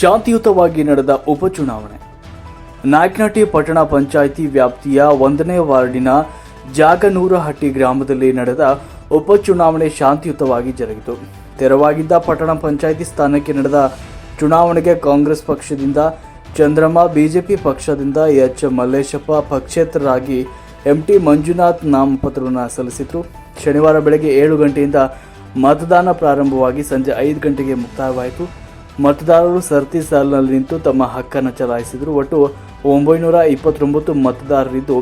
ಶಾಂತಿಯುತವಾಗಿ ನಡೆದ ಉಪಚುನಾವಣೆ. ನಾಯಕನಹಟ್ಟಿ ಪಟ್ಟಣ ಪಂಚಾಯಿತಿ ವ್ಯಾಪ್ತಿಯ 1ನೇ ವಾರ್ಡಿನ ಜಾಗನೂರಹಟ್ಟಿ ಗ್ರಾಮದಲ್ಲಿ ನಡೆದ ಉಪಚುನಾವಣೆ ಶಾಂತಿಯುತವಾಗಿ ಜರುಗಿತು. ತೆರವಾಗಿದ್ದ ಪಟ್ಟಣ ಪಂಚಾಯಿತಿ ಸ್ಥಾನಕ್ಕೆ ನಡೆದ ಚುನಾವಣೆಗೆ ಕಾಂಗ್ರೆಸ್ ಪಕ್ಷದಿಂದ ಚಂದ್ರಮ್ಮ, ಬಿಜೆಪಿ ಪಕ್ಷದಿಂದ ಎಚ್ ಮಲ್ಲೇಶಪ್ಪ ಪಕ್ಷೇತರರಾಗಿ ಎಂಟಿ ಮಂಜುನಾಥ್ ನಾಮಪತ್ರವನ್ನು ಸಲ್ಲಿಸಿದರು. ಶನಿವಾರ ಬೆಳಗ್ಗೆ 7 ಗಂಟೆಯಿಂದ ಮತದಾನ ಪ್ರಾರಂಭವಾಗಿ ಸಂಜೆ 5 ಗಂಟೆಗೆ ಮುಕ್ತಾಯವಾಯಿತು. ಮತದಾರರು ಸರತಿ ಸಾಲಿನಲ್ಲಿ ನಿಂತು ತಮ್ಮ ಹಕ್ಕನ್ನು ಚಲಾಯಿಸಿದರು. ಒಟ್ಟು 929 ಮತದಾರರಿದ್ದು,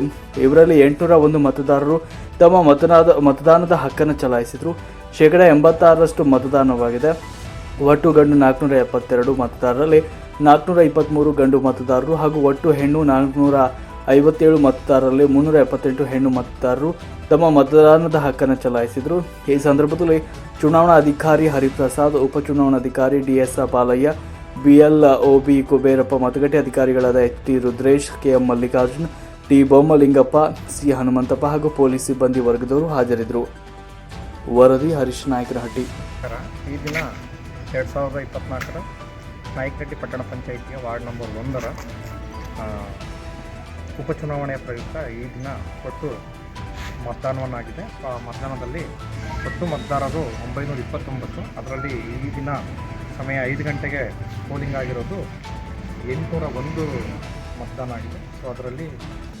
ಇವರಲ್ಲಿ 801 ಮತದಾರರು ತಮ್ಮ ಮತದಾನದ ಹಕ್ಕನ್ನು ಚಲಾಯಿಸಿದರು. 86% ಮತದಾನವಾಗಿದೆ. ಒಟ್ಟು ಗಂಡು 472 ಮತದಾರರಲ್ಲಿ 423 ಗಂಡು ಮತದಾರರು ಹಾಗೂ ಒಟ್ಟು ಹೆಣ್ಣು 457 ಮತದಾರರಲ್ಲಿ 378 ಹೆಣ್ಣು ಮತದಾರರು ತಮ್ಮ ಮತದಾನದ ಹಕ್ಕನ್ನು ಚಲಾಯಿಸಿದರು. ಈ ಸಂದರ್ಭದಲ್ಲಿ ಚುನಾವಣಾ ಅಧಿಕಾರಿ ಹರಿಪ್ರಸಾದ್, ಉಪಚುನಾವಣಾಧಿಕಾರಿ ಡಿಎಸ್ ಬಾಲಯ್ಯ, ಬಿಎಲ್ಒಬಿ ಕುಬೇರಪ್ಪ, ಮತಗಟ್ಟೆ ಅಧಿಕಾರಿಗಳಾದ HT. Rudresh, KM Mallikarjun, T. Bommalingappa, C. Hanumanthappa ಹಾಗೂ ಪೊಲೀಸ್ ಸಿಬ್ಬಂದಿ ವರ್ಗದವರು ಹಾಜರಿದ್ದರು. ವರದಿ ಹರೀಶ್ ನಾಯಕನಹಟ್ಟಿ. ಈ ದಿನ 2024ರ ನಾಯಕನಹಟ್ಟಿ ಪಟ್ಟಣ ಪಂಚಾಯಿತಿಯ ವಾರ್ಡ್ ನಂಬರ್ 1ರ ಉಪಚುನಾವಣೆಯ ಪ್ರಯುಕ್ತ ಈ ದಿನ ಒಟ್ಟು ಮತದಾನವನ್ನಾಗಿದೆ. ಆ ಮತದಾನದಲ್ಲಿ ಒಟ್ಟು ಮತದಾರರು 929. ಅದರಲ್ಲಿ ಈ ದಿನ ಸಮಯ 5 ಗಂಟೆಗೆ ಪೋಲಿಂಗ್ ಆಗಿರೋದು 801 ಮತದಾನ ಆಗಿದೆ. ಸೊ ಅದರಲ್ಲಿ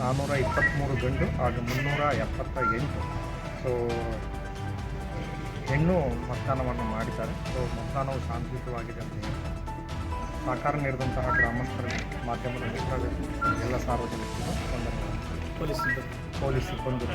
423 ಗಂಡು ಹಾಗೂ 378 ಹೆಣ್ಣು ಮತದಾನವನ್ನು ಮಾಡಿದ್ದಾರೆ. ಸೊ ಮತದಾನವು ಶಾಂತಿಯುತವಾಗಿದೆ ಅಂತ ಹೇಳಿ ಸಹಕಾರ ನೀಡಿದಂತಹ ಗ್ರಾಮಸ್ಥರಿಗೆ, ಮಾಧ್ಯಮದ ಮಿತ್ರರು, ಎಲ್ಲ ಸಾರ್ವಜನಿಕರು, ಪೊಲೀಸ್ ಸಿಬ್ಬಂದಿ